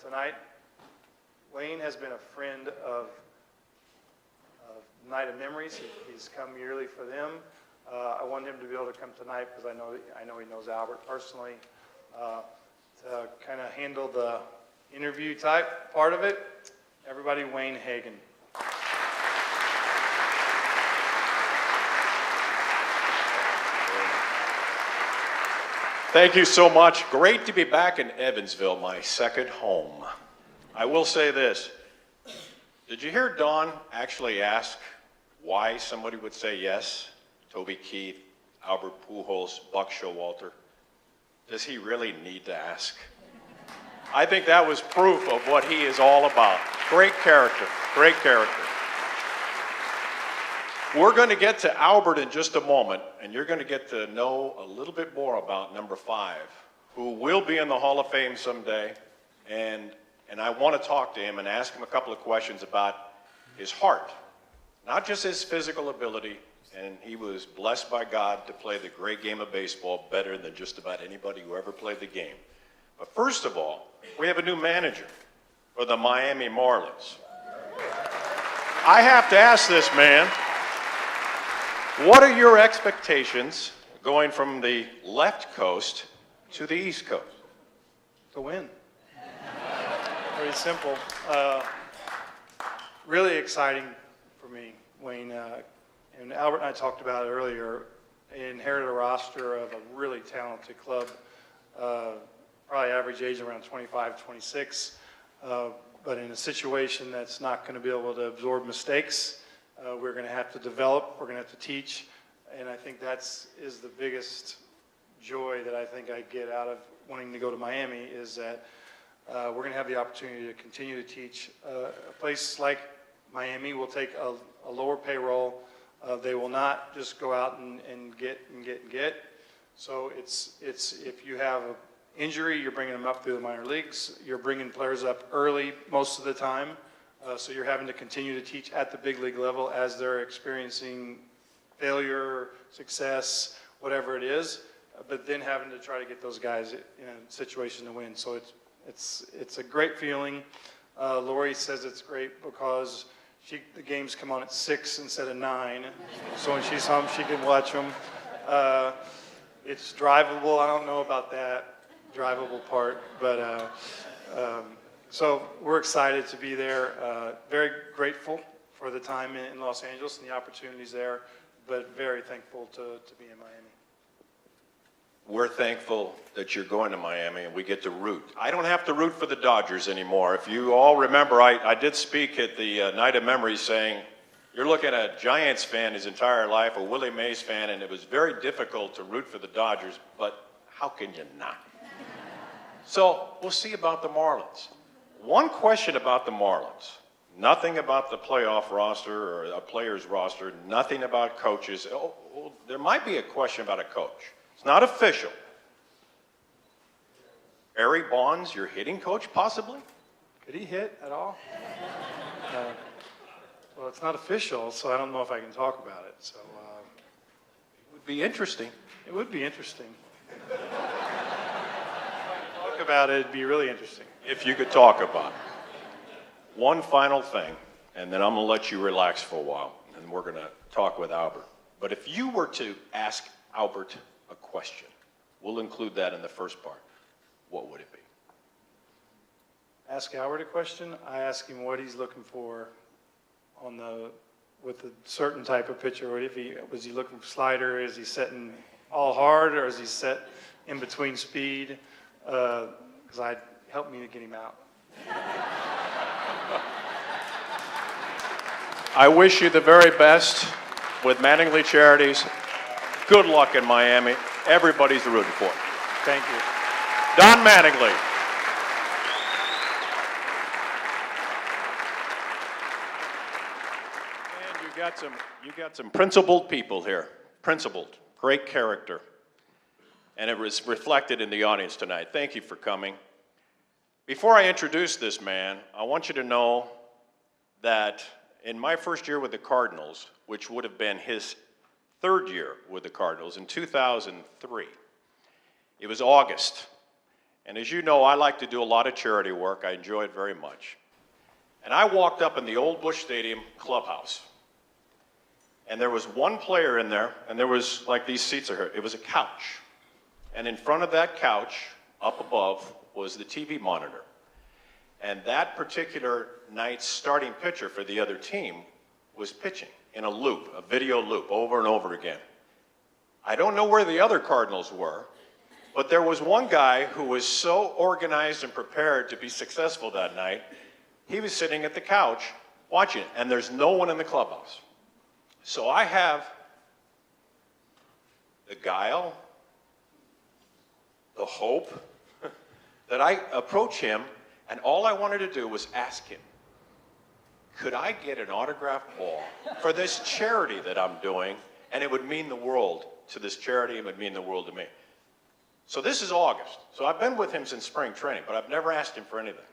Tonight, Wayne has been a friend of Night of Memories. He's come yearly for them. I want him to be able to come tonight because I know he knows Albert personally, to kind of handle the interview type part of it. Everybody, Wayne Hagan. Thank you so much. Great to be back in Evansville, my second home. I will say this. Did you hear Don actually ask why somebody would say yes? Toby Keith, Albert Pujols, Buck Showalter. Does he really need to ask? I think that was proof of what he is all about. Great character, great character. We're going to get to Albert in just a moment, and you're going to get to know a little bit more about number 5, who will be in the Hall of Fame someday. And I want to talk to him and ask him a couple of questions about his heart, not just his physical ability. And he was blessed by God to play the great game of baseball better than just about anybody who ever played the game. But first of all, we have a new manager for the Miami Marlins. I have to ask this man, what are your expectations going from the left coast to the east coast? To win. Very simple. Really exciting for me, Wayne. And Albert and I talked about it earlier. He inherited a roster of a really talented club, probably average age around 25, 26, but in a situation that's not going to be able to absorb mistakes. We're going to have to develop, we're going to have to teach, and I think is the biggest joy that I think I get out of wanting to go to Miami is that we're going to have the opportunity to continue to teach. A place like Miami will take a lower payroll. They will not just go out and get. So it's if you have an injury, you're bringing them up through the minor leagues. You're bringing players up early most of the time. So you're having to continue to teach at the big league level as they're experiencing failure, success, whatever it is, but then having to try to get those guys in a situation to win. So it's a great feeling. Lori says it's great because the games come on at 6 instead of 9. So when she's home, she can watch them. It's drivable. I don't know about that drivable part, but so we're excited to be there. Very grateful for the time in Los Angeles and the opportunities there, but very thankful to be in Miami. We're thankful that you're going to Miami and we get to root. I don't have to root for the Dodgers anymore. If you all remember, I did speak at the Night of Memories saying, you're looking at a Giants fan his entire life, a Willie Mays fan, and it was very difficult to root for the Dodgers, but how can you not? So we'll see about the Marlins. One question about the Marlins. Nothing about the playoff roster or a player's roster. Nothing about coaches. There might be a question about a coach. It's not official. Barry Bonds, your hitting coach, possibly? Could he hit at all? Well, it's not official, so I don't know if I can talk about it. So it would be interesting. It would be interesting. Talk about it, it'd be really interesting. If you could talk about it. One final thing, and then I'm going to let you relax for a while, and we're going to talk with Albert. But if you were to ask Albert a question, we'll include that in the first part, what would it be? Ask Albert a question? I ask him what he's looking for with a certain type of pitcher. Was he looking for slider? Is he setting all hard, or is he set in between speed? Because help me to get him out. I wish you the very best with Mattingly Charities. Good luck in Miami. Everybody's rooting for it. Thank you. Don Mattingly. And you got some principled people here. Principled. Great character. And it was reflected in the audience tonight. Thank you for coming. Before I introduce this man, I want you to know that in my first year with the Cardinals, which would have been his third year with the Cardinals in 2003, it was August, And as you know, I like to do a lot of charity work. I enjoy it very much. And I walked up in the old Busch Stadium clubhouse. And there was one player in there, and there was, like these seats are here, it was a couch. And in front of that couch, up above, was the TV monitor. And that particular night's starting pitcher for the other team was pitching in a loop, a video loop, over and over again. I don't know where the other Cardinals were, but there was one guy who was so organized and prepared to be successful that night, he was sitting at the couch watching it, and there's no one in the clubhouse. So I have the guile, the hope, that I approach him, and all I wanted to do was ask him, could I get an autographed ball for this charity that I'm doing, and it would mean the world to this charity, it would mean the world to me. So this is August. So I've been with him since spring training, but I've never asked him for anything.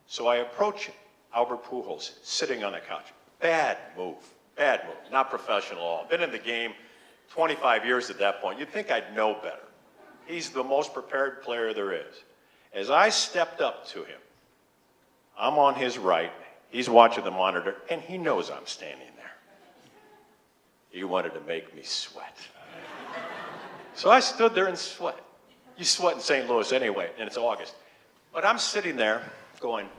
So I approach Albert Pujols sitting on the couch. Bad move, not professional at all. Been in the game 25 years at that point. You'd think I'd know better. He's the most prepared player there is. As I stepped up to him, I'm on his right, he's watching the monitor, and he knows I'm standing there. He wanted to make me sweat. So I stood there and sweat. You sweat in St. Louis anyway, and it's August. But I'm sitting there going,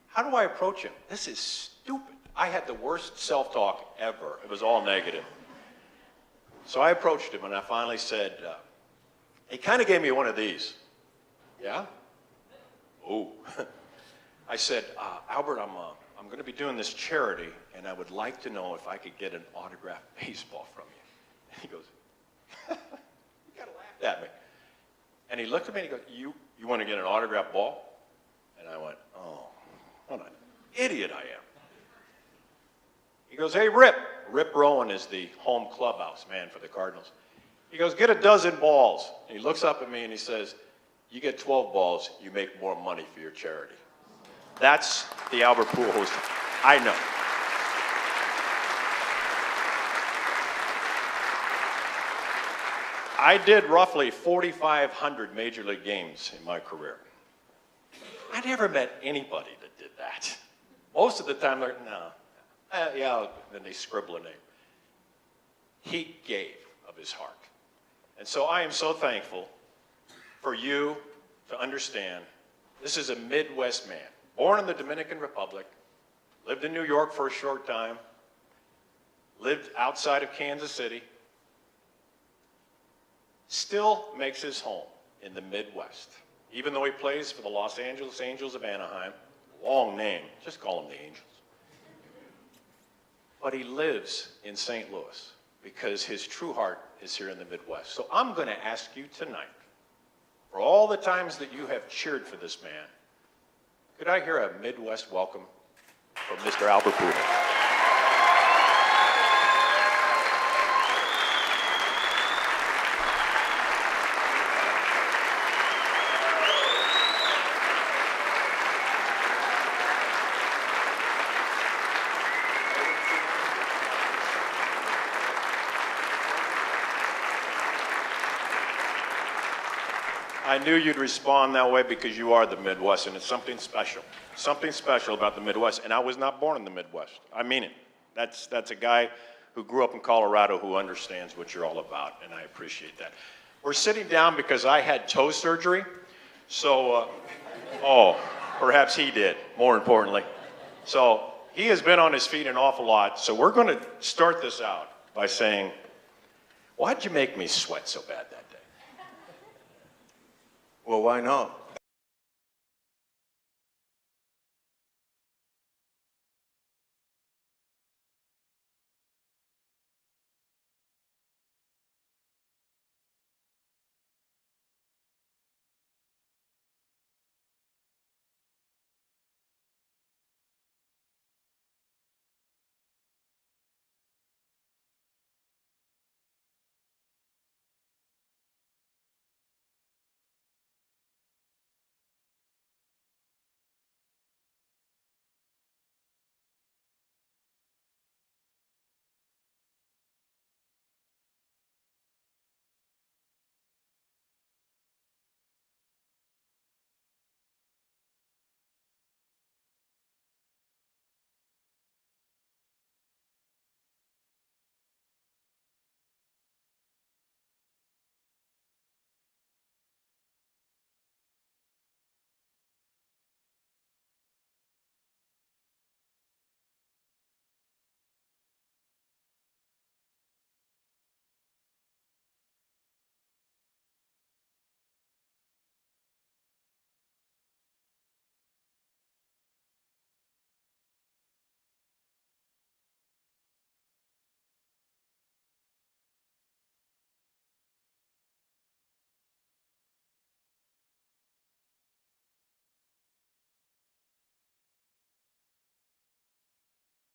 how do I approach him? This is stupid. I had the worst self-talk ever. It was all negative. So I approached him, and I finally said, he kind of gave me one of these. Yeah? Oh. I said, Albert, I'm going to be doing this charity, and I would like to know if I could get an autographed baseball from you. And he goes, you got to laugh at me. And he looked at me and he goes, you want to get an autographed ball? And I went, oh, what an idiot I am. He goes, hey, Rip. Rip Rowan is the home clubhouse man for the Cardinals. He goes, get a dozen balls. And he looks up at me and he says, you get 12 balls, you make more money for your charity. That's the Albert Pujols I know. I did roughly 4,500 Major League games in my career. I never met anybody that did that. Most of the time, they're, no. Yeah, then they scribble a name. He gave of his heart. And so I am so thankful for you to understand this is a Midwest man, born in the Dominican Republic, lived in New York for a short time, lived outside of Kansas City, still makes his home in the Midwest. Even though he plays for the Los Angeles Angels of Anaheim, long name, just call them the Angels. But he lives in St. Louis because his true heart is here in the Midwest. So I'm going to ask you tonight, for all the times that you have cheered for this man, could I hear a Midwest welcome from Mr. Albert Pujols? I knew you'd respond that way because you are the Midwest, and it's something special about the Midwest. And I was not born in the Midwest. I mean it. That's a guy who grew up in Colorado who understands what you're all about, and I appreciate that. We're sitting down because I had toe surgery, so, perhaps he did, more importantly. So he has been on his feet an awful lot, so we're going to start this out by saying, why'd you make me sweat so bad that day? Well, why not?